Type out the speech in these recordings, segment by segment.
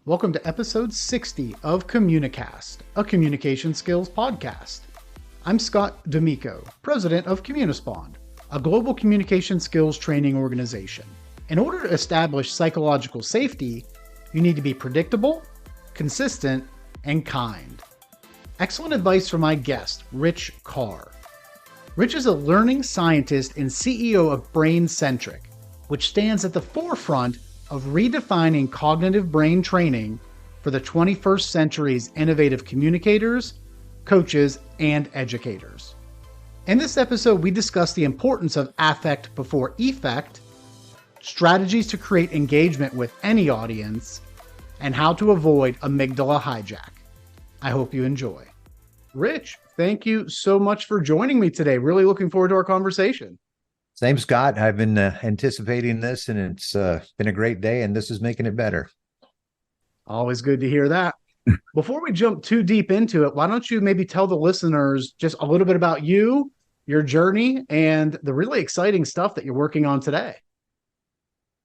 Welcome to episode 60 of Communicast, a communication skills podcast. I'm Scott D'Amico, president of Communispond, a global communication skills training organization. In order to establish psychological safety, you need to be predictable, consistent, and kind. Excellent advice from my guest, Rich Carr. Rich is a learning scientist and CEO of Brain-centric, which stands at the forefront of redefining cognitive brain training for the 21st century's innovative communicators, coaches, and educators. In this episode, we discuss the importance of affect before effect, strategies to create engagement with any audience, and how to avoid amygdala hijack. I hope you enjoy. Rich, thank you so much for joining me today. Really looking forward to our conversation. Same, Scott. I've been anticipating this, and it's been a great day, and this is making it better. Always good to hear that. Before we jump too deep into it, why don't you maybe tell the listeners just a little bit about you, your journey, and the really exciting stuff that you're working on today?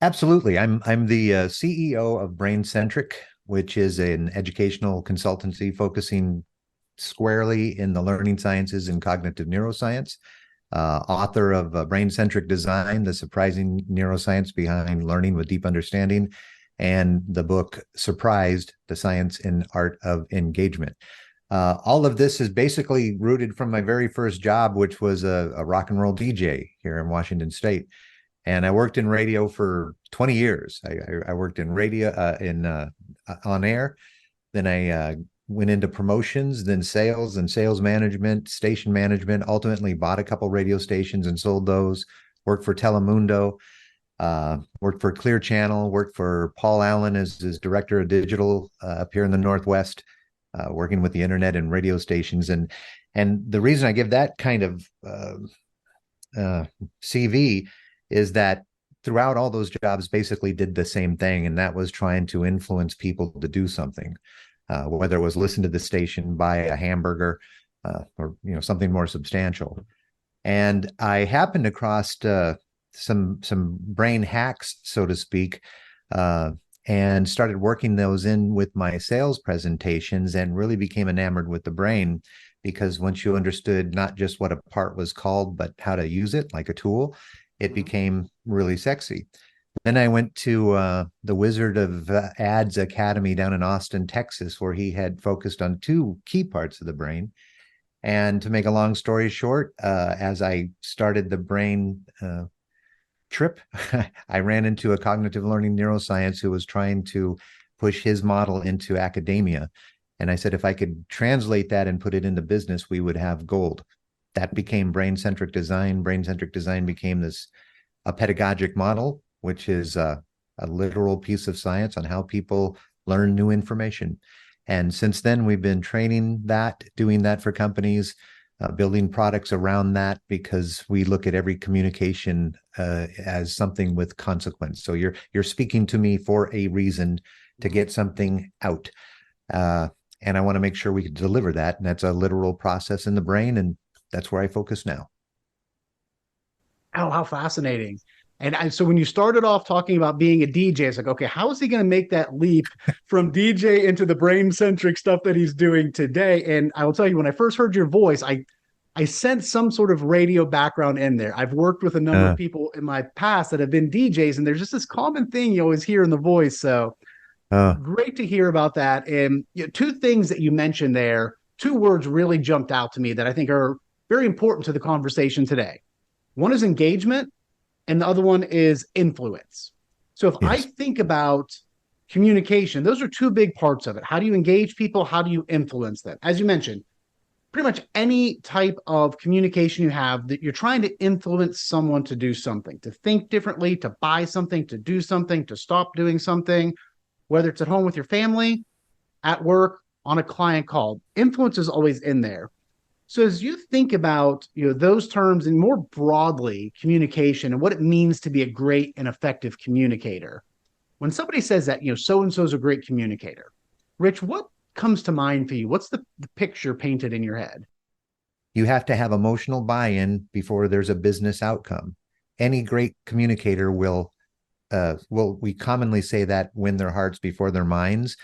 Absolutely. I'm the CEO of Brain-centric, which is an educational consultancy focusing squarely in the learning sciences and cognitive neuroscience. Author of Brain-centric Design, the surprising neuroscience behind learning with deep understanding, and the book Surprised, the Science and Art of Engagement. All of this is basically rooted from my very first job, which was a rock and roll DJ here in Washington State. And I worked in radio for 20 years. I worked in radio, on air. Then I went into promotions, then sales and sales management, station management, ultimately bought a couple radio stations and sold those, worked for Telemundo, worked for Clear Channel, worked for Paul Allen as his director of digital up here in the Northwest, working with the internet and radio stations. And the reason I give that kind of CV is that throughout all those jobs basically did the same thing, and that was trying to influence people to do something. Whether it was listen to the station, buy a hamburger, or something more substantial. And I happened across some brain hacks, so to speak, and started working those in with my sales presentations, and really became enamored with the brain, because once you understood not just what a part was called, but how to use it like a tool, it became really sexy. Then I went to the Wizard of Ads Academy down in Austin, Texas, where he had focused on two key parts of the brain. And to make a long story short, as I started the brain trip, I ran into a cognitive learning neuroscience who was trying to push his model into academia. And I said, if I could translate that and put it into business, we would have gold. That became brain-centric design. Brain-centric design became a pedagogic model, which is a literal piece of science on how people learn new information. And since then, we've been training that, doing that for companies, building products around that, because we look at every communication as something with consequence. So you're speaking to me for a reason to get something out. And I want to make sure we can deliver that. And that's a literal process in the brain. And that's where I focus now. Oh, how fascinating. And so when you started off talking about being a DJ, it's like, okay, how is he going to make that leap from DJ into the brain-centric stuff that he's doing today? And I will tell you, when I first heard your voice, I sensed some sort of radio background in there. I've worked with a number of people in my past that have been DJs, and there's just this common thing you always hear in the voice. So great to hear about that. And two things that you mentioned there, two words really jumped out to me that I think are very important to the conversation today. One is engagement, and the other one is influence. So if I think about communication, those are two big parts of it. How do you engage people? How do you influence them? As you mentioned, pretty much any type of communication you have, that you're trying to influence someone to do something, to think differently, to buy something, to do something, to stop doing something, whether it's at home with your family, at work, on a client call. Influence is always in there. So as you think about those terms, and more broadly communication and what it means to be a great and effective communicator, when somebody says that so-and-so is a great communicator, Rich, what comes to mind for you? What's the picture painted in your head? You have to have emotional buy-in before there's a business outcome. Any great communicator will well, we commonly say that win their hearts before their minds.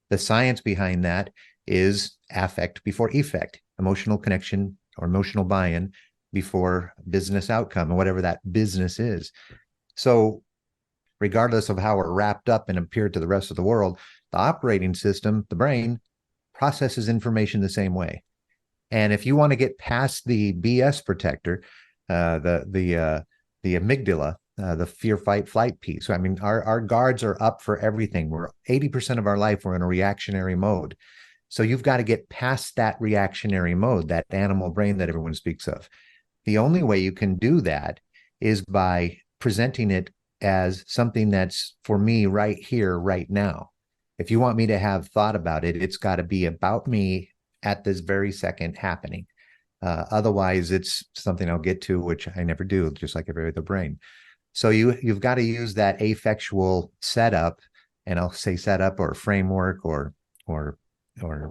The science behind that is affect before effect, emotional connection or emotional buy-in before business outcome, and whatever that business is. So regardless of how we're wrapped up and appear to the rest of the world, the operating system, the brain, processes information the same way. And if you want to get past the BS protector, the amygdala, the fear, fight, flight piece. I mean, our guards are up for everything. We're 80% of our life, we're in a reactionary mode. So you've got to get past that reactionary mode, that animal brain that everyone speaks of. The only way you can do that is by presenting it as something that's for me right here, right now. If you want me to have thought about it, it's got to be about me at this very second happening. Otherwise, it's something I'll get to, which I never do, just like every other brain. So you've got to use that affectual setup, and I'll say setup or framework or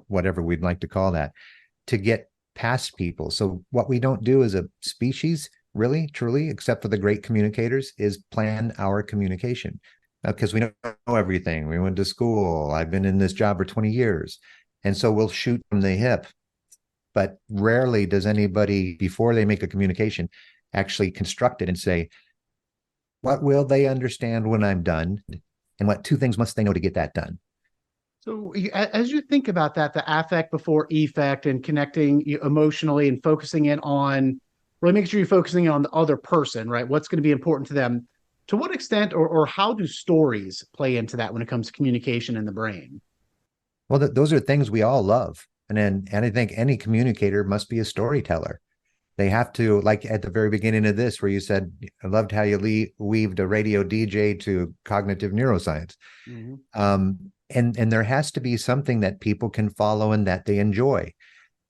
whatever we'd like to call that, to get past people. So what we don't do as a species, really, truly, except for the great communicators, is plan our communication. Because we don't know everything. We went to school. I've been in this job for 20 years. And so we'll shoot from the hip. But rarely does anybody, before they make a communication, actually construct it and say, what will they understand when I'm done? And what two things must they know to get that done? So as you think about that, the affect before effect and connecting emotionally and focusing in on, really making sure you're focusing on the other person, right? What's going to be important to them. To what extent or how do stories play into that when it comes to communication in the brain? Well, those are things we all love. And I think any communicator must be a storyteller. They have to, like at the very beginning of this, where you said, I loved how you weaved a radio DJ to cognitive neuroscience. Mm-hmm. And there has to be something that people can follow and that they enjoy.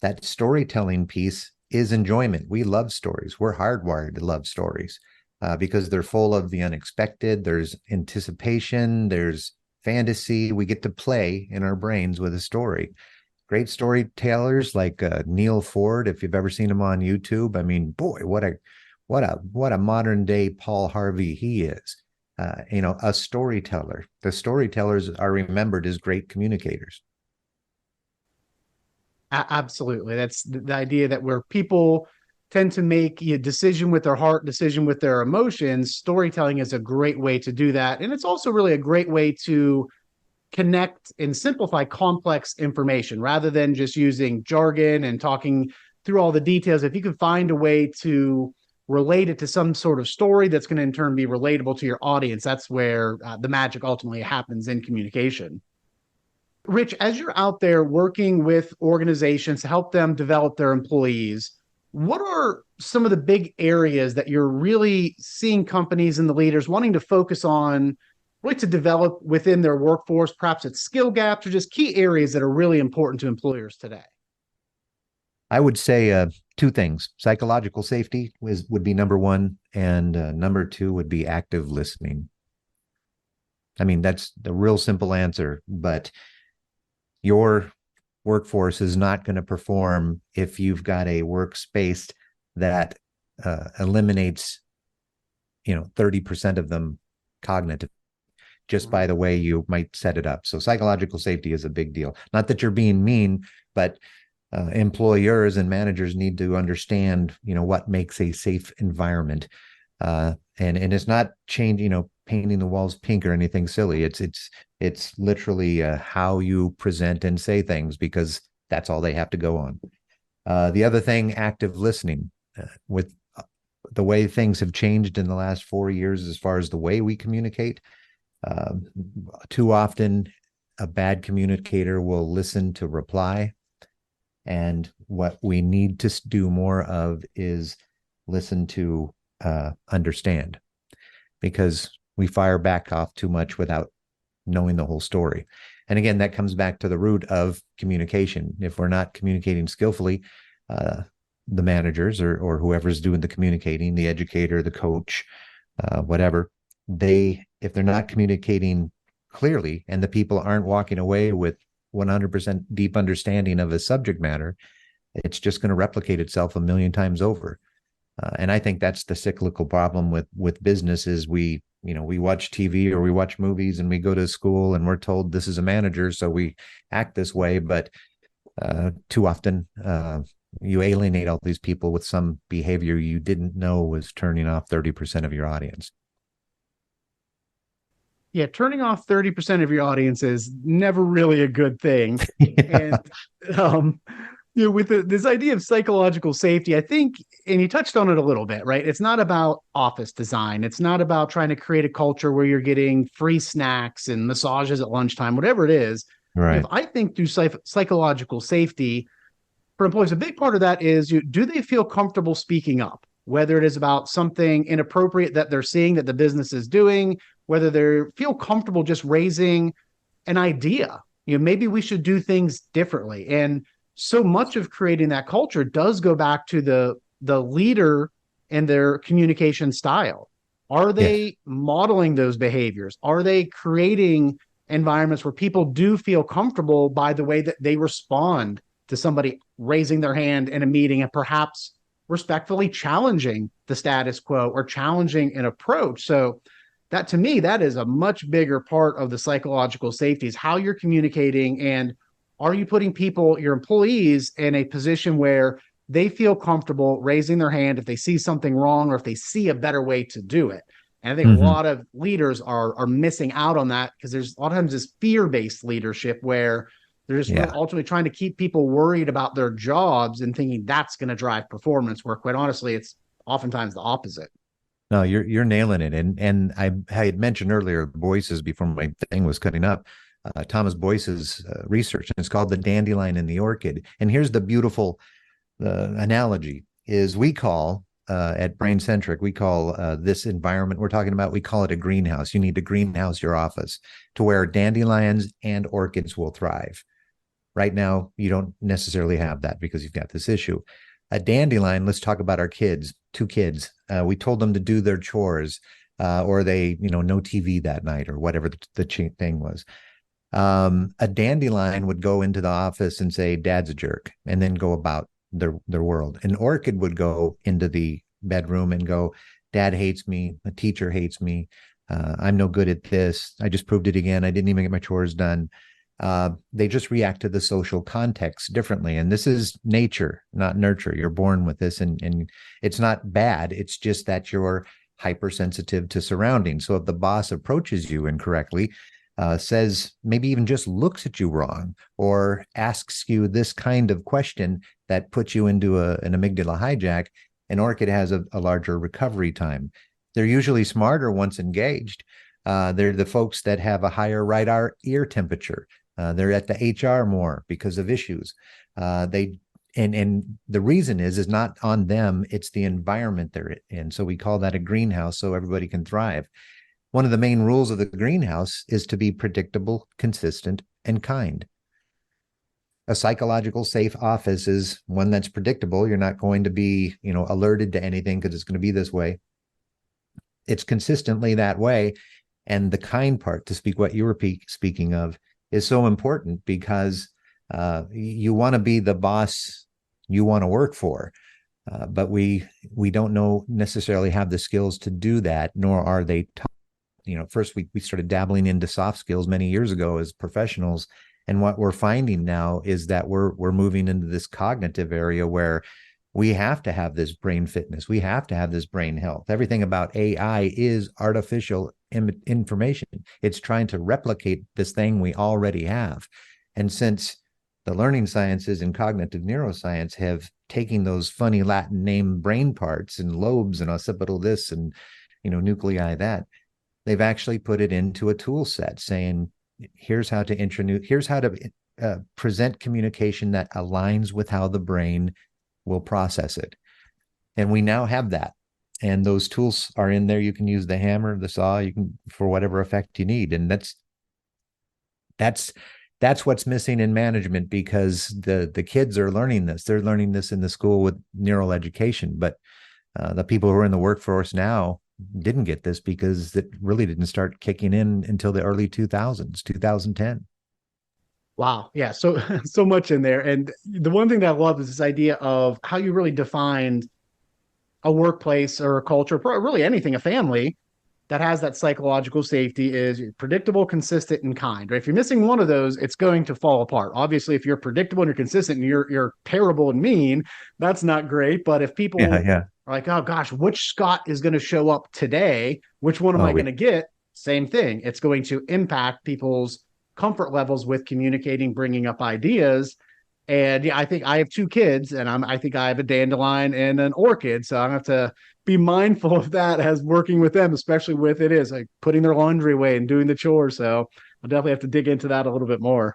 That storytelling piece is enjoyment. We love stories. We're hardwired to love stories because they're full of the unexpected. There's anticipation. There's fantasy. We get to play in our brains with a story. Great storytellers like Neil Ford, if you've ever seen him on YouTube. I mean, boy, what a modern day Paul Harvey he is. A storyteller. The storytellers are remembered as great communicators. Absolutely. That's the idea that where people tend to make a decision with their heart, decision with their emotions, storytelling is a great way to do that. And it's also really a great way to connect and simplify complex information rather than just using jargon and talking through all the details. If you can find a way to relate it to some sort of story that's going to in turn be relatable to your audience, that's where the magic ultimately happens in communication. Rich, as you're out there working with organizations to help them develop their employees, what are some of the big areas that you're really seeing companies and the leaders wanting to focus on, really to develop within their workforce? Perhaps it's skill gaps or just key areas that are really important to employers today. I would say two things. Psychological safety would be number one, and number two would be active listening. I mean, that's the real simple answer, but your workforce is not going to perform if you've got a workspace that eliminates, 30% of them cognitive, just by the way you might set it up. So psychological safety is a big deal. Not that you're being mean, but employers and managers need to understand, what makes a safe environment. And it's not changing, painting the walls pink or anything silly. It's literally how you present and say things, because that's all they have to go on. The other thing, active listening. With the way things have changed in the last 4 years, as far as the way we communicate, too often a bad communicator will listen to reply. And what we need to do more of is listen to understand, because we fire back off too much without knowing the whole story. And again, that comes back to the root of communication. If we're not communicating skillfully, the managers or whoever's doing the communicating, the educator, the coach, whatever, if they're not communicating clearly and the people aren't walking away with 100% deep understanding of a subject matter, it's just going to replicate itself a million times over. And I think that's the cyclical problem with business is we watch TV or we watch movies and we go to school and we're told this is a manager, so we act this way. But too often, you alienate all these people with some behavior you didn't know was turning off 30% of your audience. Yeah, turning off 30% of your audience is never really a good thing. Yeah. And um, with this idea of psychological safety, I think, and you touched on it a little bit, right? It's not about office design. It's not about trying to create a culture where you're getting free snacks and massages at lunchtime, whatever it is. If Right. I think through psychological safety for employees, a big part of that is do they feel comfortable speaking up, whether it is about something inappropriate that they're seeing that the business is doing, whether they feel comfortable just raising an idea. Maybe we should do things differently. And so much of creating that culture does go back to the leader and their communication style. Are Yes. they modeling those behaviors? Are they creating environments where people do feel comfortable by the way that they respond to somebody raising their hand in a meeting and perhaps respectfully challenging the status quo or challenging an approach? So that, to me, that is a much bigger part of the psychological safety, is how you're communicating, and are you putting people, your employees, in a position where they feel comfortable raising their hand if they see something wrong or if they see a better way to do it. And I think a Mm-hmm. lot of leaders are missing out on that, because there's a lot of times this fear-based leadership where they're just really Yeah. ultimately trying to keep people worried about their jobs and thinking that's going to drive performance, where quite honestly, it's oftentimes the opposite. No, you're nailing it. And I had mentioned earlier Boyce's before my thing was cutting up. Thomas Boyce's research, and it's called the dandelion and the orchid. And here's the beautiful analogy: is we call at Brain-centric, we call this environment we're talking about, we call it a greenhouse. You need to greenhouse your office to where dandelions and orchids will thrive. Right now, you don't necessarily have that because you've got this issue. A dandelion, let's talk about our kids, two kids. We told them to do their chores, or they, no TV that night, or whatever the thing was. A dandelion would go into the office and say, Dad's a jerk, and then go about their world. An orchid would go into the bedroom and go, Dad hates me, a teacher hates me, I'm no good at this, I just proved it again, I didn't even get my chores done. They just react to the social context differently. And this is nature, not nurture. You're born with this, and it's not bad. It's just that you're hypersensitive to surroundings. So if the boss approaches you incorrectly, says, maybe even just looks at you wrong, or asks you this kind of question that puts you into an amygdala hijack, an orchid has a larger recovery time. They're usually smarter once engaged. They're the folks that have a higher right ear temperature. They're at the HR more because of issues. And the reason is not on them, it's the environment they're in. So we call that a greenhouse, so everybody can thrive. One of the main rules of the greenhouse is to be predictable, consistent, and kind. A psychological safe office is one that's predictable. You're not going to be, alerted to anything because it's going to be this way. It's consistently that way. And the kind part, to speak what you were speaking of, is so important, because you want to be the boss you want to work for, but we don't know necessarily have the skills to do that, nor are they taught. First we started dabbling into soft skills many years ago as professionals, and what we're finding now is that we're moving into this cognitive area where we have to have this brain fitness, we have to have this brain health. Everything about AI is artificial information. It's trying to replicate this thing we already have. And since the learning sciences and cognitive neuroscience have taken those funny Latin name brain parts and lobes and occipital this and nuclei that, they've actually put it into a tool set saying, here's how to present communication that aligns with how the brain will process it. And we now have that. And those tools are in there. You can use the hammer, the saw, you can, for whatever effect you need. And that's what's missing in management, because the kids are learning this. They're learning this in the school with neural education, but the people who are in the workforce now didn't get this because it really didn't start kicking in until the early 2000s, 2010. Wow. Yeah. So so much in there. And the one thing that I love is this idea of how you really defined a workplace or a culture, really anything, a family that has that psychological safety is predictable, consistent, and kind. Right? If you're missing one of those, it's going to fall apart. Obviously, if you're predictable and you're consistent and you're terrible and mean, that's not great. But if Yeah, people yeah. are like, oh gosh, which Scott is going to show up today? Which one am I Oh, going to get? Same thing. It's going to impact people's comfort levels with communicating, bringing up ideas. And yeah, I think I have two kids, and I think I have a dandelion and an orchid, so I'm gonna have to be mindful of that as working with them, especially with it is like putting their laundry away and doing the chores. So I'll definitely have to dig into that a little bit more.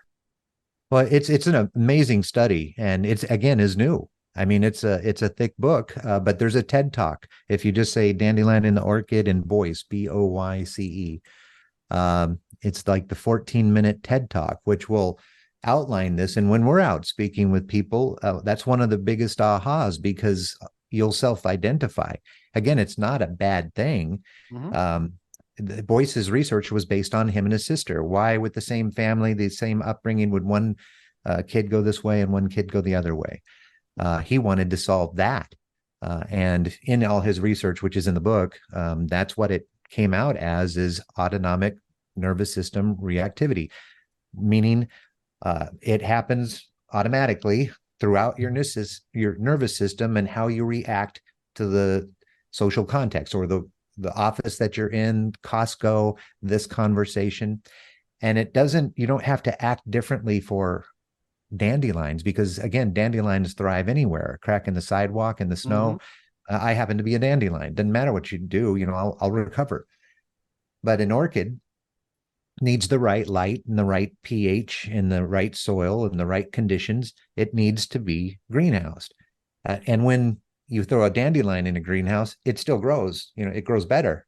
well, it's an amazing study, and it's again is new. I mean, it's a thick book, but there's a TED talk. If you just say dandelion in the orchid and Boyce, Boyce, it's like the 14-minute TED talk, which will outline this. And when we're out speaking with people, that's one of the biggest ahas because you'll self-identify. Again, it's not a bad thing. Mm-hmm. Um, Boyce's research was based on him and his sister. Why, with the same family, the same upbringing, would one kid go this way and one kid go the other way? He wanted to solve that. And in all his research, which is in the book, that's what it came out as is autonomic nervous system reactivity, meaning it happens automatically throughout your nervous system and how you react to the social context or the office that you're in, Costco, this conversation. And you don't have to act differently for dandelions because, again, dandelions thrive anywhere, a crack in the sidewalk, in the Mm-hmm. snow. I happen to be a dandelion. Doesn't matter what you do, I'll recover. But an orchid needs the right light and the right pH and the right soil and the right conditions. It needs to be greenhoused. And when you throw a dandelion in a greenhouse, it still grows. It grows better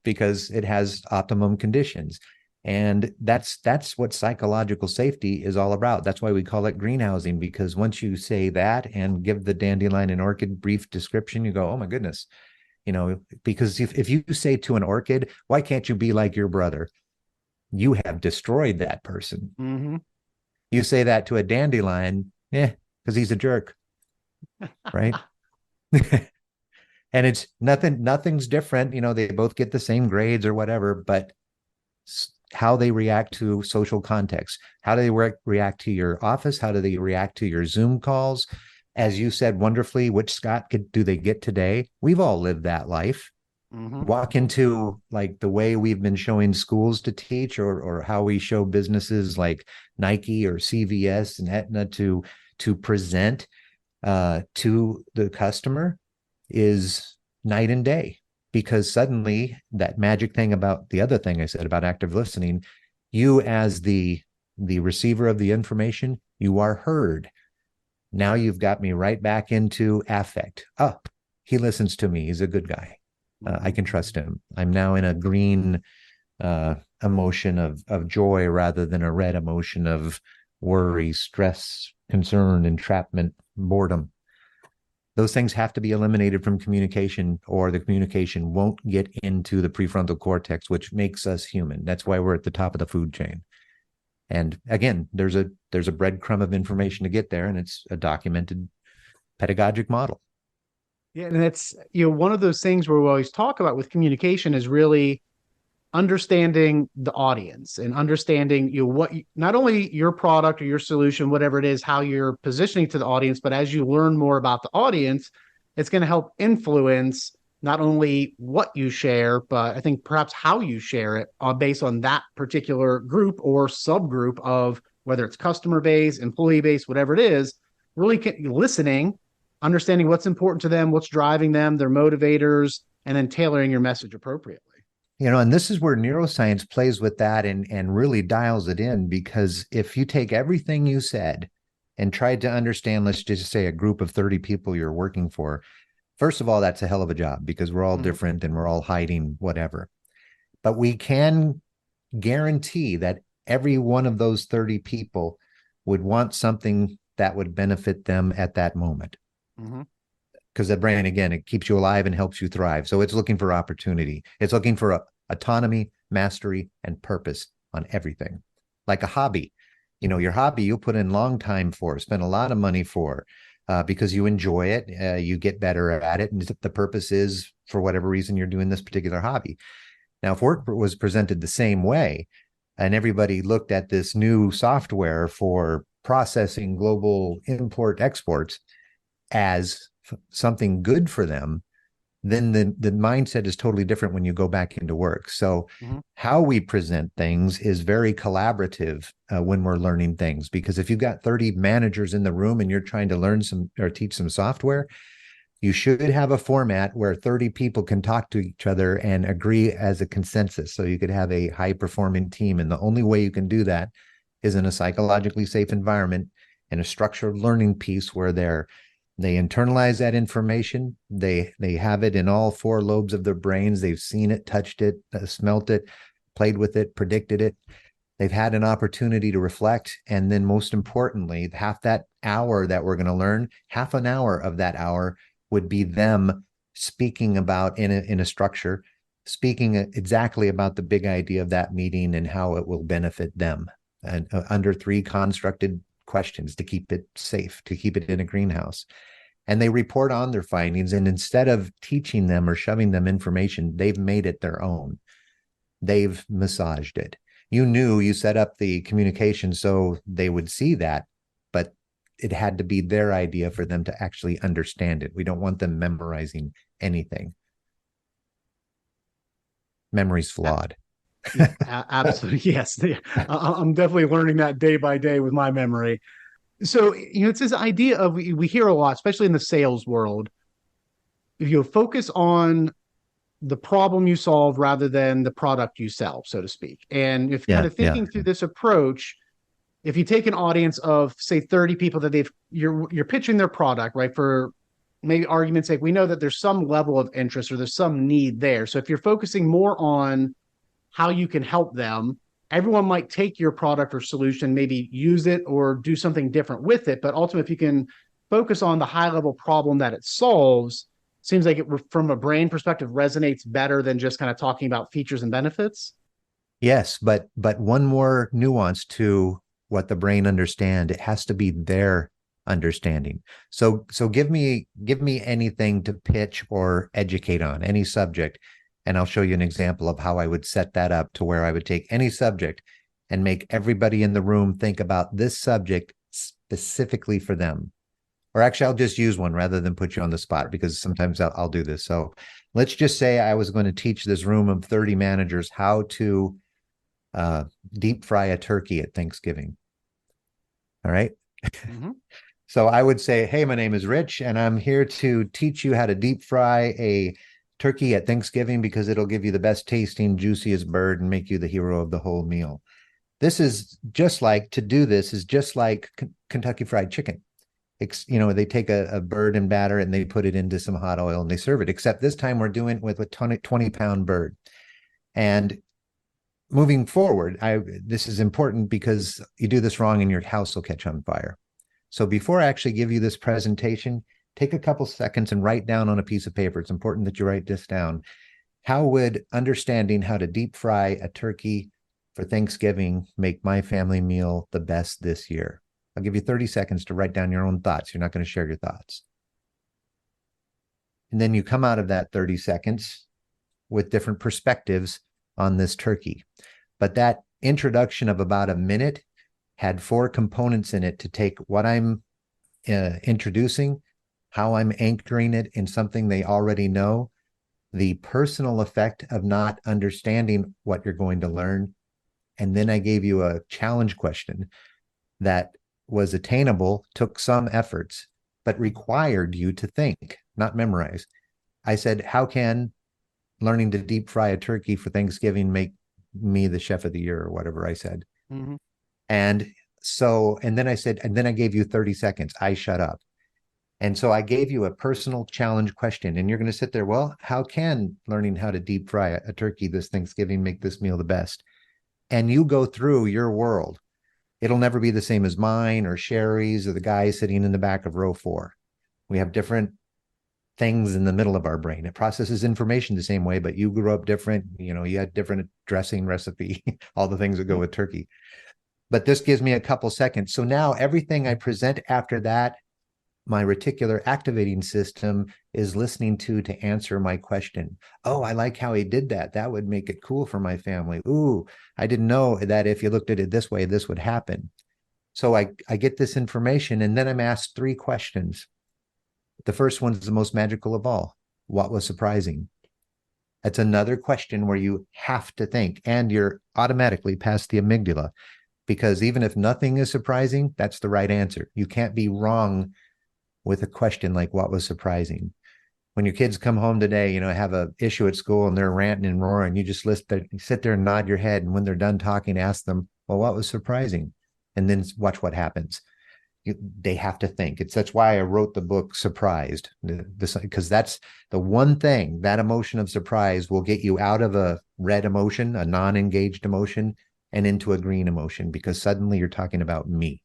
because it has optimum conditions. And that's what psychological safety is all about. That's why we call it greenhousing, because once you say that and give the dandelion and orchid brief description, you go, oh my goodness. Because if you say to an orchid, why can't you be like your brother? You have destroyed that person. Mm-hmm. You say that to a dandelion, because he's a jerk, right? And it's nothing's different. They both get the same grades or whatever, but how they react to social context, how do they react to your office, how do they react to your Zoom calls? As you said wonderfully, which Scott do they get today? We've all lived that life. Mm-hmm. Walk into like the way we've been showing schools to teach or how we show businesses like Nike or CVS and Aetna to present to the customer is night and day, because suddenly that magic thing about the other thing I said about active listening, you as the receiver of the information, you are heard. Now you've got me right back into affect. Oh, he listens to me. He's a good guy. I can trust him. I'm now in a green emotion of joy rather than a red emotion of worry, stress, concern, entrapment, boredom. Those things have to be eliminated from communication, or the communication won't get into the prefrontal cortex, which makes us human. That's why we're at the top of the food chain. And again, there's a breadcrumb of information to get there, and it's a documented pedagogic model. Yeah, and that's one of those things where we always talk about with communication is really understanding the audience and understanding not only your product or your solution, whatever it is, how you're positioning to the audience, but as you learn more about the audience, it's going to help influence not only what you share, but I think perhaps how you share it based on that particular group or subgroup of whether it's customer base, employee base, whatever it is, really listening, understanding what's important to them, what's driving them, their motivators, and then tailoring your message appropriately. And this is where neuroscience plays with that and really dials it in, because if you take everything you said and tried to understand, let's just say a group of 30 people you're working for, first of all, that's a hell of a job because we're all different and we're all hiding whatever. But we can guarantee that every one of those 30 people would want something that would benefit them at that moment. Because the brain, again, it keeps you alive and helps you thrive. So it's looking for opportunity. It's looking for autonomy, mastery, and purpose on everything. Like a hobby. Your hobby you'll put in long time for, spend a lot of money for. because you enjoy it, you get better at it, and the purpose is for whatever reason you're doing this particular hobby. Now, if work was presented the same way, and everybody looked at this new software for processing global import exports as something good for them, then the mindset is totally different when you go back into work. So Mhm. how we present things is very collaborative when we're learning things, because if you've got 30 managers in the room and you're trying to learn some or teach some software, you should have a format where 30 people can talk to each other and agree as a consensus. So you could have a high performing team. And the only way you can do that is in a psychologically safe environment and a structured learning piece where they internalize that information. They have it in all four lobes of their brains. They've seen it, touched it, smelt it, played with it, predicted it. They've had an opportunity to reflect. And then most importantly, half that hour that we're going to learn, half an hour of that hour would be them speaking about in a structure, speaking exactly about the big idea of that meeting and how it will benefit them, and under 3 constructed questions to keep it safe, to keep it in a greenhouse. And they report on their findings. And instead of teaching them or shoving them information, they've made it their own. They've massaged it. You set up the communication so they would see that, but it had to be their idea for them to actually understand it. We don't want them memorizing anything. Memory's flawed. Yeah, absolutely. Yes. I'm definitely learning that day by day with my memory. So, it's this idea of we hear a lot, especially in the sales world, if you focus on the problem you solve rather than the product you sell, so to speak. And if kind Yeah, of yeah, thinking through this approach, if you take an audience of say 30 people that you're pitching their product, right? For maybe argument's sake, we know that there's some level of interest or there's some need there. So if you're focusing more on how you can help them, everyone might take your product or solution, maybe use it or do something different with it. But ultimately, if you can focus on the high level problem that it solves, seems like it from a brain perspective resonates better than just kind of talking about features and benefits. yes, but one more nuance to what the brain understand. It has to be their understanding. So give me anything to pitch or educate on, any subject, and I'll show you an example of how I would set that up to where I would take any subject and make everybody in the room think about this subject specifically for them. Or actually, I'll just use one rather than put you on the spot, because sometimes I'll do this. So let's just say I was going to teach this room of 30 managers how to deep fry a turkey at Thanksgiving. All right. Mm-hmm. So I would say, hey, my name is Rich, and I'm here to teach you how to deep fry a turkey at Thanksgiving because it'll give you the best tasting, juiciest bird and make you the hero of the whole meal. This is just like to do this is just like Kentucky Fried Chicken. They take a bird and batter and they put it into some hot oil and they serve it, except this time we're doing it with a 20-pound bird. And moving forward, this is important because you do this wrong and your house will catch on fire. So before I actually give you this presentation, take a couple seconds and write down on a piece of paper. It's important that you write this down. How would understanding how to deep fry a turkey for Thanksgiving make my family meal the best this year? I'll give you 30 seconds to write down your own thoughts. You're not going to share your thoughts. And then you come out of that 30 seconds with different perspectives on this turkey. But that introduction of about a minute had 4 components in it to take what I'm introducing, how I'm anchoring it in something they already know, the personal effect of not understanding what you're going to learn. And then I gave you a challenge question that was attainable, took some efforts, but required you to think, not memorize. I said, how can learning to deep fry a turkey for Thanksgiving make me the chef of the year, or whatever I said? Mm-hmm. And then I said, and then I gave you 30 seconds. I shut up. And so I gave you a personal challenge question, and you're going to sit there. Well, how can learning how to deep fry a turkey this Thanksgiving make this meal the best? And you go through your world. It'll never be the same as mine or Sherry's or the guy sitting in the back of row 4. We have different things in the middle of our brain. It processes information the same way, but you grew up different. You had different dressing recipe, all the things that go with turkey. But this gives me a couple seconds. So now everything I present after that my reticular activating system is listening to answer my question. Oh, I like how he did that. That would make it cool for my family. Ooh, I didn't know that if you looked at it this way, this would happen. So I get this information, and then I'm asked three questions. The first one is the most magical of all. What was surprising? That's another question where you have to think, and you're automatically past the amygdala, because even if nothing is surprising, that's the right answer. You can't be wrong with a question like what was surprising. When your kids come home today, have a issue at school and they're ranting and roaring, you just sit there and nod your head. And when they're done talking, ask them, well, what was surprising? And then watch what happens. They have to think. That's why I wrote the book Surprised, because that's the one thing, that emotion of surprise will get you out of a red emotion, a non-engaged emotion, and into a green emotion, because suddenly you're talking about me.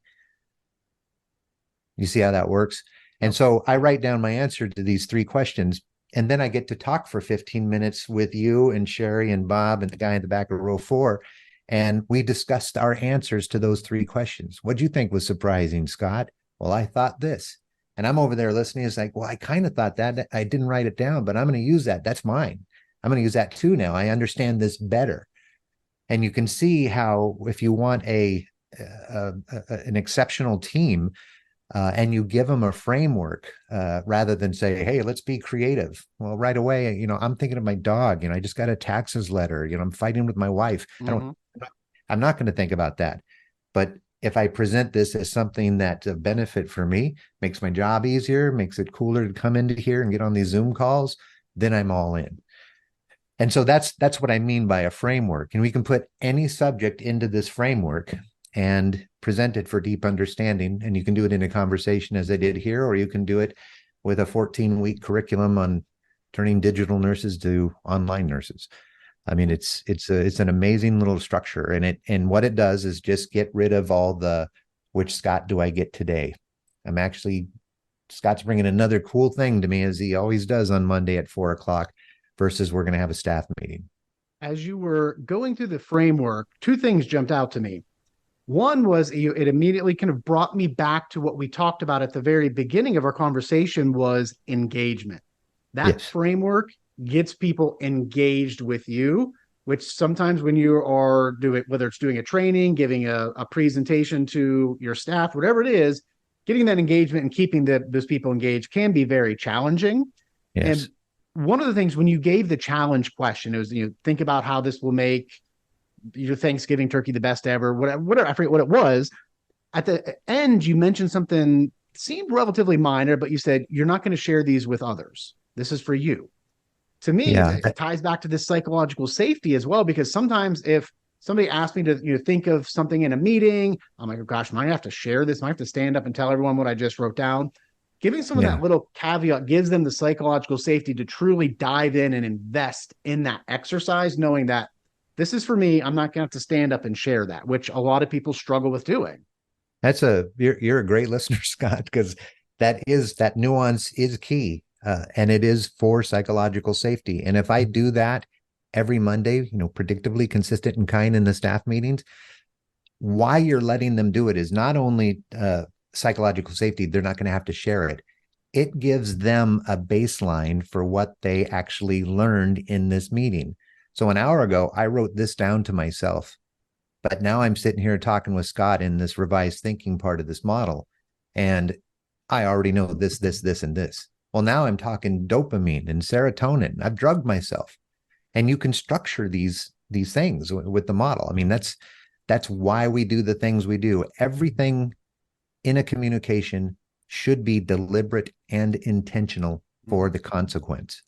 You see how that works? And so I write down my answer to these three questions, and then I get to talk for 15 minutes with you and Sherry and Bob and the guy in the back of row 4. And we discussed our answers to those three questions. What do you think was surprising, Scott? Well, I thought this. And I'm over there listening. It's like, well, I kind of thought that. I didn't write it down, but I'm going to use that. That's mine. I'm going to use that too now. I understand this better. And you can see how if you want an exceptional team, and you give them a framework rather than say, hey, let's be creative. Well, right away, I'm thinking of my dog. I just got a taxes letter. I'm fighting with my wife. Mm-hmm. I'm not going to think about that. But if I present this as something that's a benefit for me, makes my job easier, makes it cooler to come into here and get on these Zoom calls, then I'm all in. And so that's what I mean by a framework. And we can put any subject into this framework and present it for deep understanding. And you can do it in a conversation as I did here, or you can do it with a 14-week curriculum on turning digital nurses to online nurses. I mean, it's an amazing little structure, and what it does is just get rid of all the, which Scott do I get today? Scott's bringing another cool thing to me, as he always does on Monday at 4:00, versus we're going to have a staff meeting. As you were going through the framework, two things jumped out to me. One was it immediately kind of brought me back to what we talked about at the very beginning of our conversation, was engagement. That Yes. framework gets people engaged with you, which sometimes when you are doing, whether it's doing a training, giving a presentation to your staff, whatever it is, getting that engagement and keeping those people engaged can be very challenging. And Yes. one of the things when you gave the challenge question, it was, think about how this will make your Thanksgiving turkey the best ever, whatever, I forget what it was. At the end, you mentioned something seemed relatively minor, but you said, you're not going to share these with others. This is for you. To me, Yeah. it ties back to this psychological safety as well, because sometimes if somebody asks me to think of something in a meeting, I'm like, oh gosh, might I have to share this? Might I have to stand up and tell everyone what I just wrote down? Giving someone that Yeah. little caveat gives them the psychological safety to truly dive in and invest in that exercise, knowing that this is for me. I'm not going to have to stand up and share that, which a lot of people struggle with doing. You're a great listener, Scott, because that nuance is key, and it is for psychological safety. And if I do that every Monday, predictably, consistent, and kind in the staff meetings, why you're letting them do it is not only psychological safety; they're not going to have to share it. It gives them a baseline for what they actually learned in this meeting. So an hour ago, I wrote this down to myself. But now I'm sitting here talking with Scott in this revised thinking part of this model, and I already know this, this, and this. Well, now I'm talking dopamine and serotonin. I've drugged myself, and you can structure these things with the model. I mean, that's why we do the things we do. Everything in a communication should be deliberate and intentional for the consequence.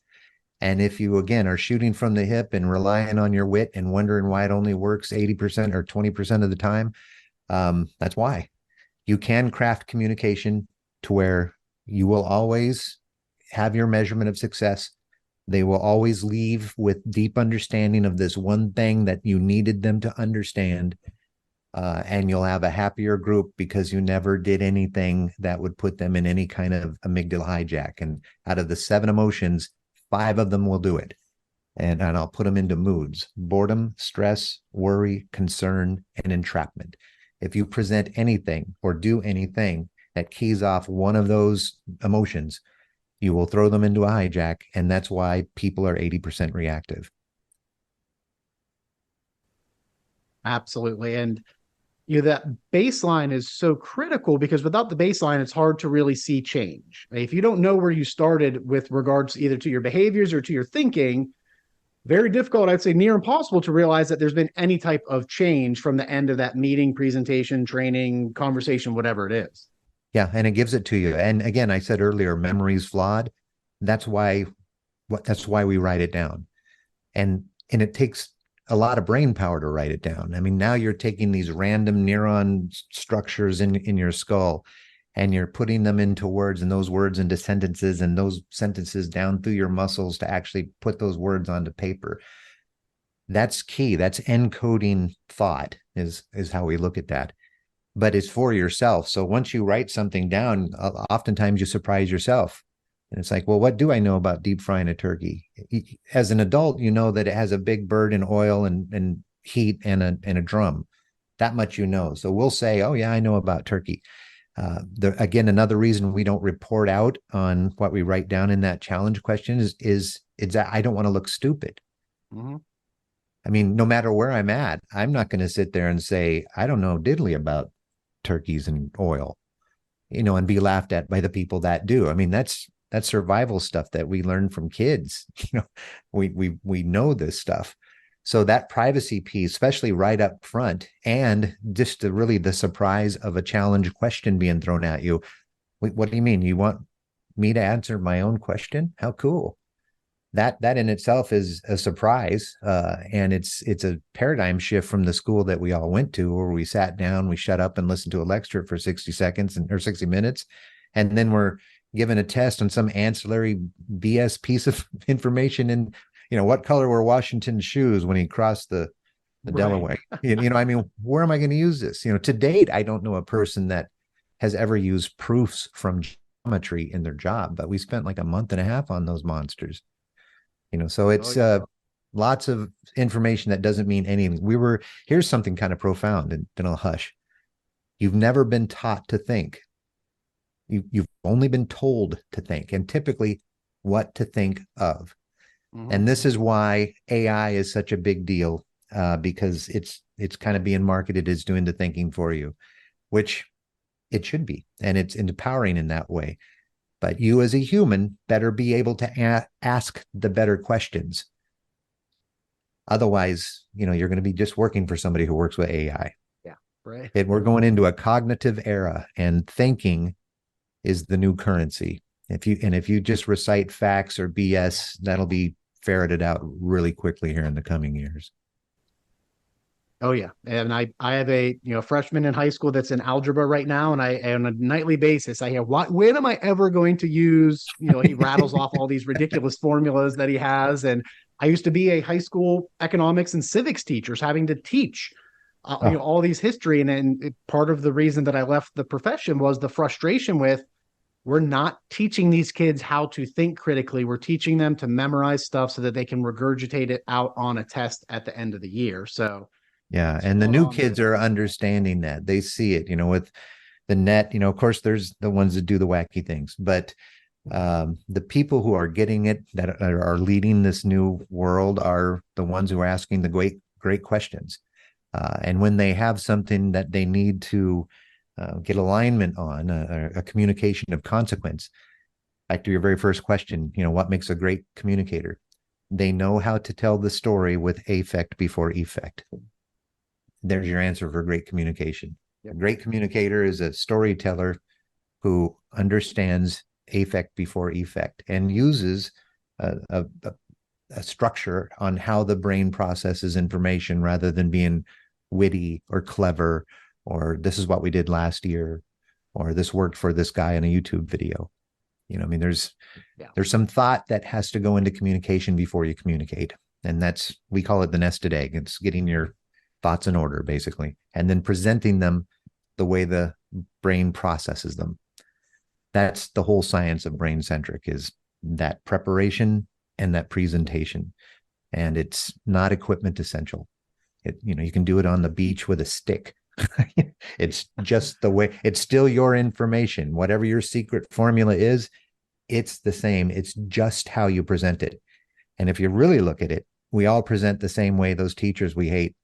And if you, again, are shooting from the hip and relying on your wit and wondering why it only works 80% or 20% of the time, that's why. You can craft communication to where you will always have your measurement of success. They will always leave with deep understanding of this one thing that you needed them to understand. And you'll have a happier group because you never did anything that would put them in any kind of amygdala hijack. And out of the 7 emotions, 5 of them will do it. And I'll put them into moods: boredom, stress, worry, concern, and entrapment. If you present anything or do anything that keys off one of those emotions, you will throw them into a hijack. And that's why people are 80% reactive. Absolutely. And that baseline is so critical because without the baseline, it's hard to really see change. If you don't know where you started with regards either to your behaviors or to your thinking, very difficult, I'd say near impossible to realize that there's been any type of change from the end of that meeting, presentation, training, conversation, whatever it is. Yeah, and it gives it to you. And again, I said earlier, memory's flawed. That's why that's why we write it down. And it takes a lot of brain power to write it down. I mean, now you're taking these random neuron structures in your skull and you're putting them into words and those words into sentences and those sentences down through your muscles to actually put those words onto paper. That's key. That's encoding thought is how we look at that. But it's for yourself. So once you write something down, oftentimes you surprise yourself. And it's like, well, what do I know about deep frying a turkey? As an adult, you know that it has a big bird and oil and heat and a drum. That much you know. So we'll say, oh, yeah, I know about turkey. Again, another reason we don't report out on what we write down in that challenge question is that I don't want to look stupid. Mm-hmm. I mean, no matter where I'm at, I'm not going to sit there and say, I don't know diddly about turkeys and oil, and be laughed at by the people that do. I mean, that's survival stuff that we learn from kids. We know this stuff. So that privacy piece, especially right up front, and just really the surprise of a challenge question being thrown at you. What do you mean? You want me to answer my own question? How cool. That in itself is a surprise. And it's a paradigm shift from the school that we all went to, where we sat down, we shut up and listened to a lecture for 60 seconds or 60 minutes. And then we're given a test on some ancillary BS piece of information. And, what color were Washington's shoes when he crossed the Right. Delaware? I mean, where am I going to use this? To date, I don't know a person that has ever used proofs from geometry in their job, but we spent like a month and a half on those monsters. So it's lots of information that doesn't mean anything. Here's something kind of profound, and then I'll hush. You've never been taught to think. You've only been told to think, and typically what to think of. Mm-hmm. And this is why AI is such a big deal, because it's kind of being marketed as doing the thinking for you, which it should be, and it's empowering in that way. But you as a human better be able to ask the better questions. Otherwise, you're going to be just working for somebody who works with AI. Yeah, right. And we're going into a cognitive era, and thinking is the new currency. If you just recite facts or BS, that'll be ferreted out really quickly here in the coming years. Oh yeah, and I have a freshman in high school that's in algebra right now, and I on a nightly basis I hear, when am I ever going to use, he rattles off all these ridiculous formulas that he has. And I used to be a high school economics and civics teachers, having to teach all these history, and part of the reason that I left the profession was the frustration with, we're not teaching these kids how to think critically. We're teaching them to memorize stuff so that they can regurgitate it out on a test at the end of the year. So yeah, and the new kids are understanding that. They see it, with the net, of course, there's the ones that do the wacky things, but the people who are getting it, that are leading this new world, are the ones who are asking the great questions. And when they have something that they need to get alignment on, a communication of consequence, back to your very first question, what makes a great communicator? They know how to tell the story with affect before effect. There's your answer for great communication. Yep. A great communicator is a storyteller who understands affect before effect and uses a structure on how the brain processes information, rather than being witty or clever, or this is what we did last year, or this worked for this guy in a YouTube video. I mean, there's some thought that has to go into communication before you communicate. And we call it the nested egg. It's getting your thoughts in order, basically, and then presenting them the way the brain processes them. That's the whole science of brain-centric, is that preparation and that presentation. And it's not equipment essential. You can do it on the beach with a stick. It's just the way, it's still your information. Whatever your secret formula is, it's the same. It's just how you present it. And if you really look at it, we all present the same way those teachers we hate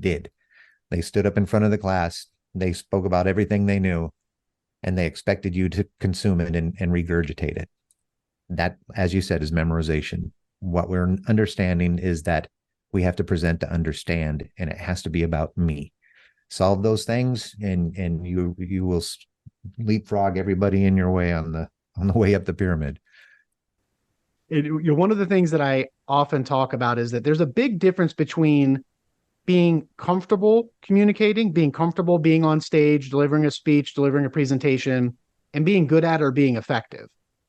did. They stood up in front of the class, they spoke about everything they knew, and they expected you to consume it and regurgitate it. That, as you said, is memorization. What we're understanding is that we have to present to understand, and it has to be about me. Solve those things, and you will leapfrog everybody in your way on the way up the pyramid. One of the things that I often talk about is that there's a big difference between being comfortable communicating, being comfortable being on stage, delivering a speech, delivering a presentation, and being good at or being effective.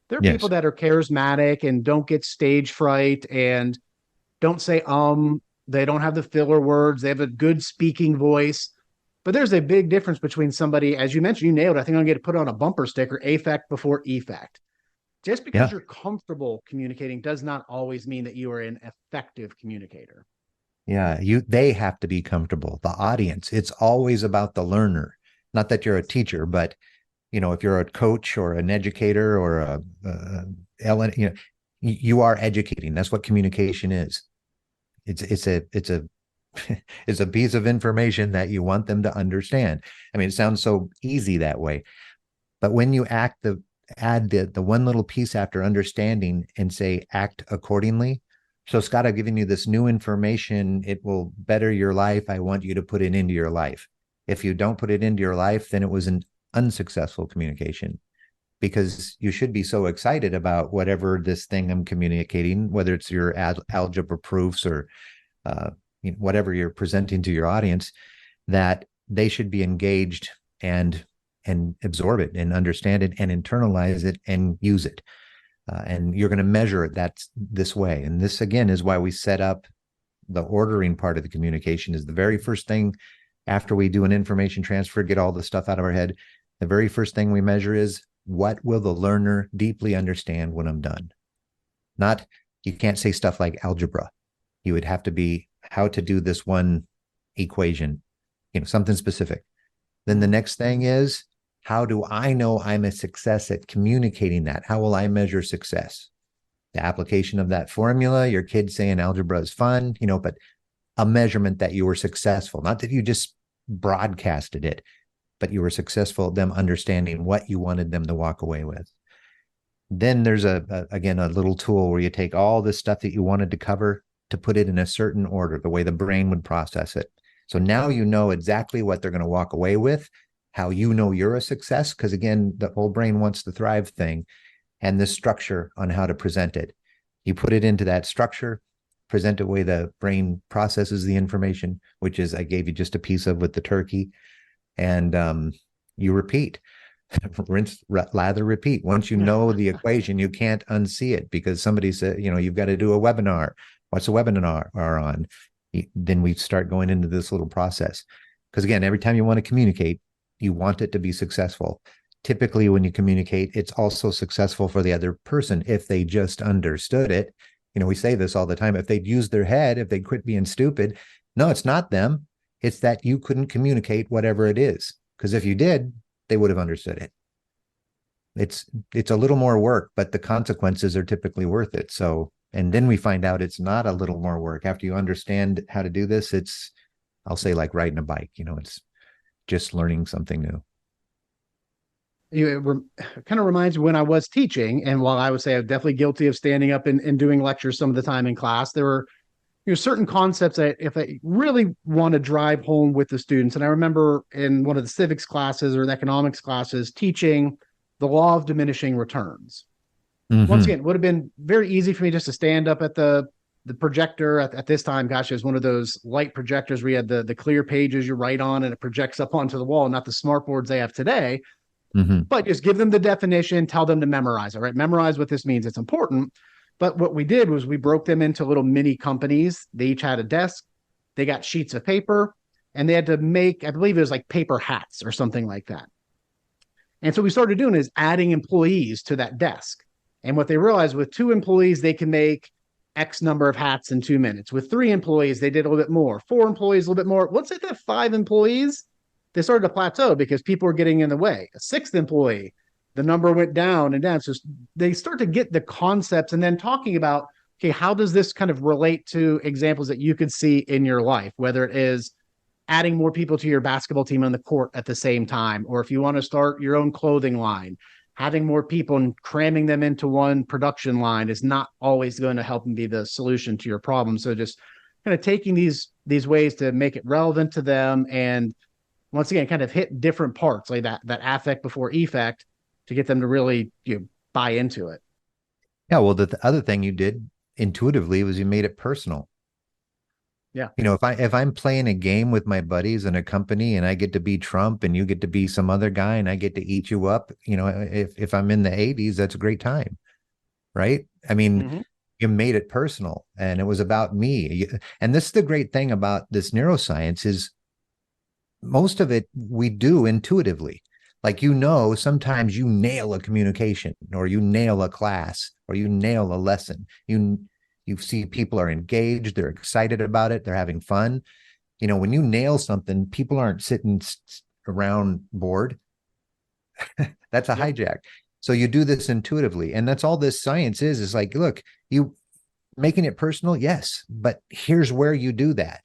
There are people Yes. that are charismatic and don't get stage fright and don't say, they don't have the filler words, they have a good speaking voice. But there's a big difference between somebody, as you mentioned, you nailed it. I think I'm going to put on a bumper sticker, affect before effect. Just because Yeah. you're comfortable communicating does not always mean that you are an effective communicator. Yeah. They have to be comfortable. The audience, it's always about the learner. Not that you're a teacher, but if you're a coach or an educator or you are educating. That's what communication is. It's a it's a piece of information that you want them to understand. I mean, it sounds so easy that way, but when you add the one little piece after understanding and say act accordingly. So, Scott, I've given you this new information. It will better your life. I want you to put it into your life. If you don't put it into your life, then it was an unsuccessful communication, because you should be so excited about whatever this thing I'm communicating, whether it's your algebra proofs or whatever you're presenting to your audience, that they should be engaged and absorb it and understand it and internalize it and use it. And you're going to measure it that's this way. And this, again, is why we set up the ordering part of the communication. Is the very first thing after we do an information transfer, get all the stuff out of our head. The very first thing we measure is, what will the learner deeply understand when I'm done? Not, you can't say stuff like algebra. You would have to be how to do this one equation, something specific. Then the next thing is, how do I know I'm a success at communicating that? How will I measure success? The application of that formula, your kid saying algebra is fun, but a measurement that you were successful, not that you just broadcasted it, but you were successful at them understanding what you wanted them to walk away with. Then there's again, a little tool where you take all this stuff that you wanted to cover to put it in a certain order, the way the brain would process it. So now you know exactly what they're going to walk away with, how you're a success, because again, the whole brain wants to thrive thing, and this structure on how to present it. You put it into that structure, present it the way the brain processes the information, which is I gave you just a piece of with the turkey, and you repeat. Rinse, lather, repeat. Once you know the equation, you can't unsee it, because somebody said, you've got to do a webinar. What's a webinar on? Then we start going into this little process. Because again, every time you want to communicate, you want it to be successful. Typically, when you communicate, it's also successful for the other person if they just understood it. We say this all the time. If they'd use their head, if they quit being stupid, no, it's not them. It's that you couldn't communicate whatever it is. Because if you did, they would have understood it. It's a little more work, but the consequences are typically worth it. So, and then we find out it's not a little more work. After you understand how to do this, it's, I'll say, like riding a bike, it's just learning something new. It kind of reminds me when I was teaching, and while I would say I'm definitely guilty of standing up and doing lectures some of the time in class, there were certain concepts that if I really want to drive home with the students, and I remember in one of the civics classes or the economics classes teaching the law of diminishing returns. Once Mm-hmm. again, it would have been very easy for me just to stand up at the projector at this time. Gosh, it was one of those light projectors where you had the clear pages you write on and it projects up onto the wall, not the smart boards they have today. Mm-hmm. But just give them the definition, tell them to memorize it, right? Memorize what this means. It's important. But what we did was we broke them into little mini companies. They each had a desk. They got sheets of paper, and they had to make, I believe it was like paper hats or something like that. And so we started doing is adding employees to that desk. And what they realized, with 2 employees, they can make X number of hats in 2 minutes. With 3 employees, they did a little bit more. 4 employees, a little bit more. Let's say that 5 employees, they started to plateau because people were getting in the way. A sixth employee, the number went down and down. So they start to get the concepts and then talking about, okay, how does this kind of relate to examples that you could see in your life, whether it is adding more people to your basketball team on the court at the same time, or if you want to start your own clothing line, having more people and cramming them into one production line is not always going to help and be the solution to your problem. So just kind of taking these ways to make it relevant to them, and once again, kind of hit different parts like that affect before effect to get them to really buy into it. Yeah. Well, the other thing you did intuitively was you made it personal. Yeah. If I'm playing a game with my buddies in a company and I get to be Trump and you get to be some other guy and I get to eat you up, if I'm in the 80s, that's a great time, right? I mean, Mm-hmm. you made it personal and it was about me. And this is the great thing about this neuroscience is most of it we do intuitively. Like, sometimes you nail a communication or you nail a class or you nail a lesson. You see people are engaged, they're excited about it, they're having fun. When you nail something, people aren't sitting around bored. That's a Yep. hijack. So you do this intuitively. And that's all this science is like, look, you making it personal, yes, but here's where you do that.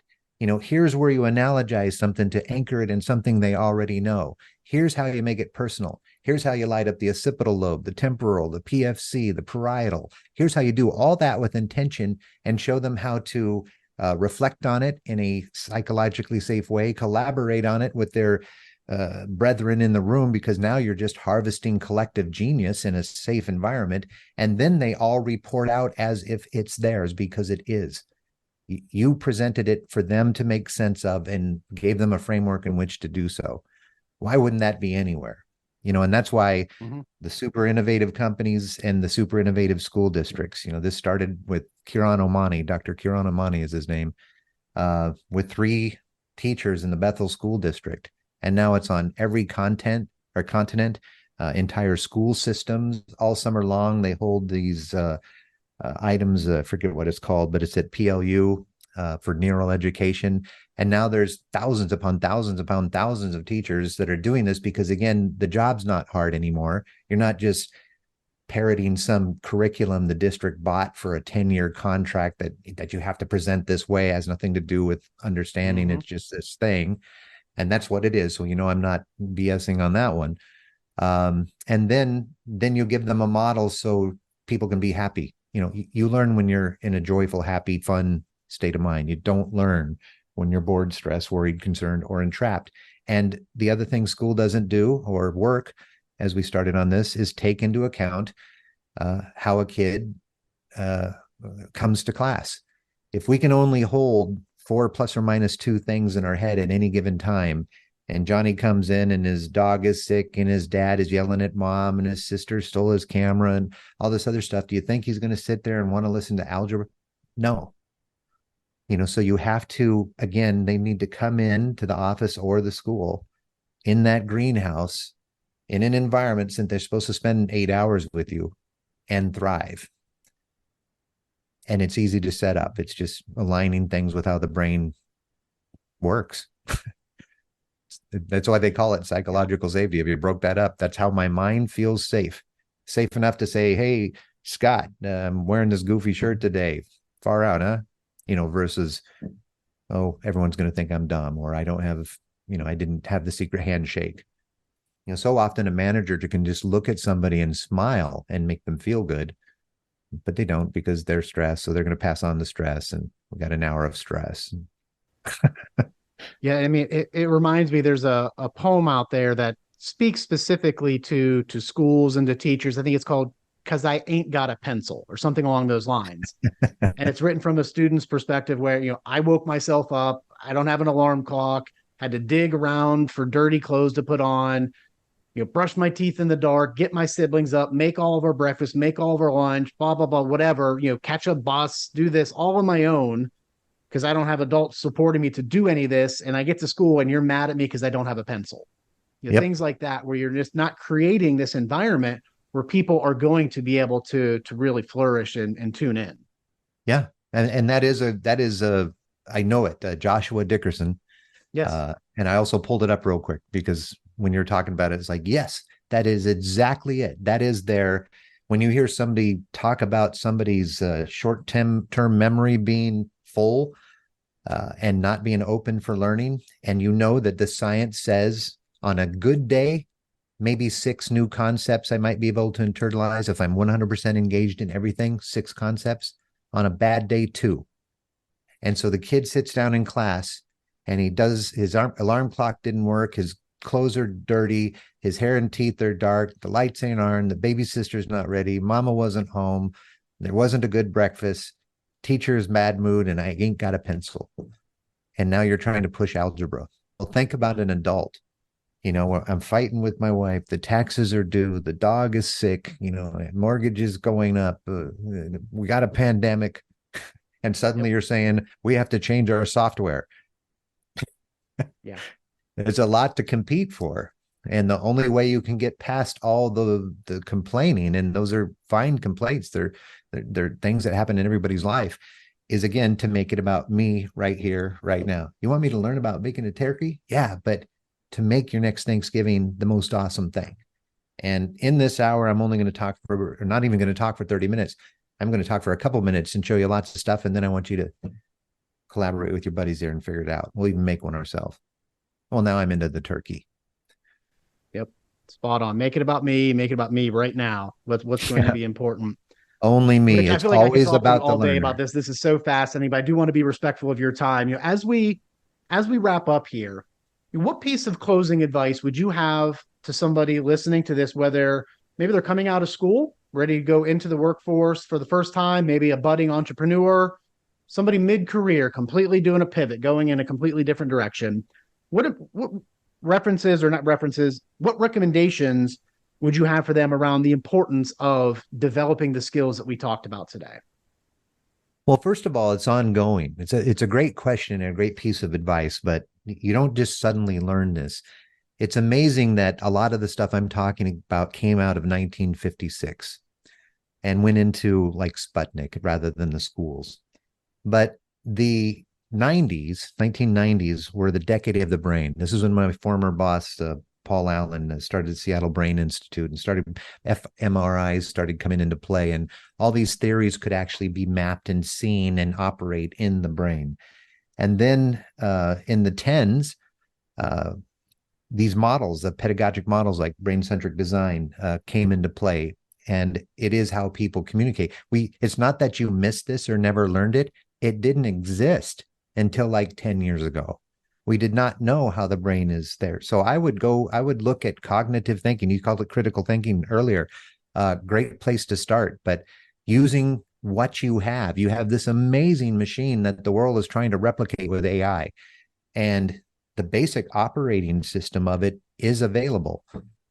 Here's where you analogize something to anchor it in something they already know. Here's how you make it personal. Here's how you light up the occipital lobe, the temporal, the PFC, the parietal. Here's how you do all that with intention and show them how to reflect on it in a psychologically safe way, collaborate on it with their brethren in the room, because now you're just harvesting collective genius in a safe environment. And then they all report out as if it's theirs, because it is. You presented it for them to make sense of and gave them a framework in which to do so. Why wouldn't that be anywhere? And that's why Mm-hmm. the super innovative companies and the super innovative school districts, this started with Kiran Omani. Dr. Kiran Omani is his name, with 3 teachers in the Bethel School District. And now it's on every continent, entire school systems. All summer long, they hold these items, forget what it's called, but it's at PLU for neural education. And now there's thousands upon thousands upon thousands of teachers that are doing this because, again, the job's not hard anymore. You're not just parroting some curriculum the district bought for a 10-year contract that you have to present this way. It has nothing to do with understanding. Mm-hmm. It's just this thing. And that's what it is. So, I'm not BSing on that one. And then you give them a model so people can be happy. You learn when you're in a joyful, happy, fun state of mind. You don't learn when you're bored, stressed, worried, concerned, or entrapped. And the other thing school doesn't do, or work, as we started on this, is take into account how a kid comes to class. If we can only hold 4 plus or minus 2 things in our head at any given time, and Johnny comes in and his dog is sick and his dad is yelling at mom and his sister stole his camera and all this other stuff, do you think he's going to sit there and want to listen to algebra? No. So you have to, again, they need to come in to the office or the school in that greenhouse in an environment since they're supposed to spend 8 hours with you and thrive. And it's easy to set up. It's just aligning things with how the brain works. That's why they call it psychological safety. If you broke that up, that's how my mind feels safe enough to say, hey, Scott, I'm wearing this goofy shirt today. Far out, huh? Versus, oh, everyone's going to think I'm dumb, or I don't have, I didn't have the secret handshake. So often a manager can just look at somebody and smile and make them feel good, but they don't, because they're stressed. So they're going to pass on the stress, and we got an hour of stress. Yeah, I mean, it reminds me, there's a poem out there that speaks specifically to schools and to teachers. I think it's called "'Cause I Ain't Got a Pencil" or something along those lines. And it's written from a student's perspective where, I woke myself up, I don't have an alarm clock, had to dig around for dirty clothes to put on, brush my teeth in the dark, get my siblings up, make all of our breakfast, make all of our lunch, blah, blah, blah, whatever, catch a bus, do this all on my own, because I don't have adults supporting me to do any of this. And I get to school and you're mad at me because I don't have a pencil. Yep. Things like that, where you're just not creating this environment where people are going to be able to really flourish and tune in. Yeah. And that is I know it, Joshua Dickerson, Yes. And I also pulled it up real quick because when you're talking about it, it's like, yes, that is exactly it. That is their, when you hear somebody talk about somebody's short-term memory being full and not being open for learning, and you know that the science says on a good day, maybe 6 new concepts I might be able to internalize if I'm 100% engaged in everything, 6 concepts. On a bad day, 2. And so the kid sits down in class and he does his alarm clock didn't work, his clothes are dirty, his hair and teeth are dark, the lights ain't on, the baby sister's not ready, mama wasn't home, there wasn't a good breakfast, teacher's bad mood, and I ain't got a pencil. And now you're trying to push algebra. Well, think about an adult. I'm fighting with my wife, the taxes are due, the dog is sick, mortgage is going up, we got a pandemic, and suddenly you're saying we have to change our software. Yeah. There's a lot to compete for. And the only way you can get past all the complaining, and those are fine complaints, they're things that happen in everybody's life, is again to make it about me right here, right now. You want me to learn about making a turkey? Yeah, but to make your next Thanksgiving the most awesome thing. And in this hour, I'm only going to talk for, or not even going to talk for 30 minutes. I'm going to talk for a couple minutes and show you lots of stuff. And then I want you to collaborate with your buddies there and figure it out. We'll even make one ourselves. Well, now I'm into the turkey. Yep. Spot on. Make it about me. Make it about me right now. What's going to be important. Only me. Rich, I It's feel like I could always talk to you about the all day learner. about this. This is so fascinating, but I do want to be respectful of your time. As we wrap up here, what piece of closing advice would you have to somebody listening to this, whether maybe they're coming out of school, ready to go into the workforce for the first time, maybe a budding entrepreneur, somebody mid-career, completely doing a pivot, going in a completely different direction? What references, or not references, what recommendations would you have for them around the importance of developing the skills that we talked about today? Well, first of all, it's ongoing. It's a great question and a great piece of advice, but you don't just suddenly learn this. It's amazing that a lot of the stuff I'm talking about came out of 1956 and went into like Sputnik rather than the schools. But the 1990s were the decade of the brain. This is when my former boss, Paul Allen, started the Seattle Brain Institute and started fMRIs started coming into play. And all these theories could actually be mapped and seen and operate in the brain. And then in the tens, these models, the pedagogic models like brain-centric design came into play. And it is how people communicate. It's not that you missed this or never learned it. It didn't exist until like 10 years ago. We did not know how the brain is there. So I would look at cognitive thinking. You called it critical thinking earlier. Great place to start, but using what you have this amazing machine that the world is trying to replicate with AI. And the basic operating system of it is available.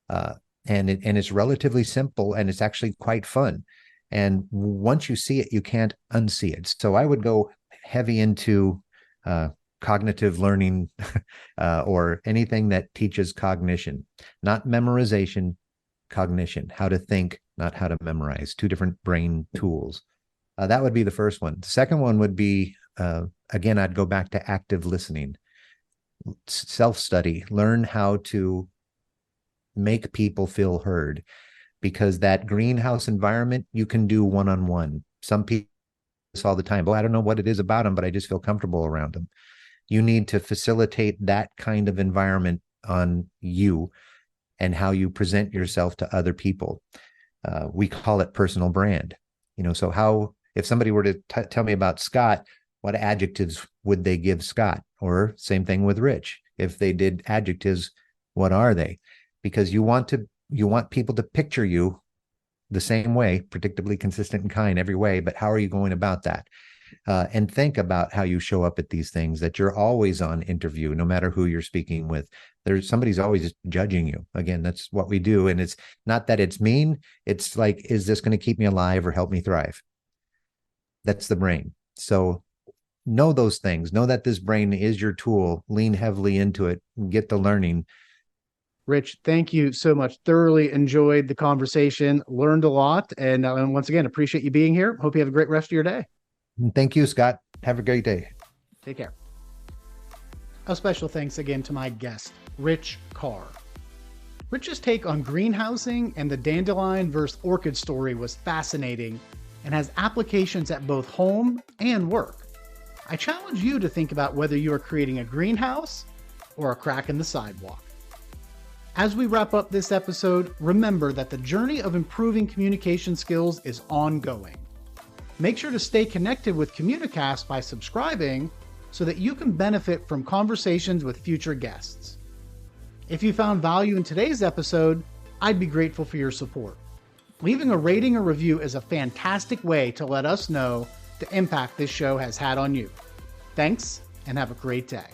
And it's relatively simple, and it's actually quite fun. And once you see it, you can't unsee it. So I would go heavy into cognitive learning or anything that teaches cognition, not memorization, cognition, how to think, not how to memorize, 2 different brain tools. That would be the first one. The second one would be, again, I'd go back to active listening, self-study, learn how to make people feel heard, because that greenhouse environment you can do one-on-one. Some people this all the time. I don't know what it is about them, but I just feel comfortable around them. You need to facilitate that kind of environment on you and how you present yourself to other people. We call it personal brand. So if somebody were to tell me about Scott, what adjectives would they give Scott? Or same thing with Rich. If they did adjectives, what are they? Because you want people to picture you the same way, predictably consistent and kind every way, but how are you going about that? And think about how you show up at these things, that you're always on interview, no matter who you're speaking with. Somebody's always judging you. Again, that's what we do. And it's not that it's mean. It's like, is this going to keep me alive or help me thrive? That's the brain. So know those things. Know that this brain is your tool. Lean heavily into it. Get the learning. Rich, thank you so much. Thoroughly enjoyed the conversation, learned a lot, and once again, appreciate you being here. Hope you have a great rest of your day. Thank you, Scott. Have a great day. Take care. A special thanks again to my guest, Rich Carr. Rich's take on greenhousing and the dandelion versus orchid story was fascinating and has applications at both home and work. I challenge you to think about whether you are creating a greenhouse or a crack in the sidewalk. As we wrap up this episode, remember that the journey of improving communication skills is ongoing. Make sure to stay connected with Communicast by subscribing so that you can benefit from conversations with future guests. If you found value in today's episode, I'd be grateful for your support. Leaving a rating or review is a fantastic way to let us know the impact this show has had on you. Thanks, and have a great day.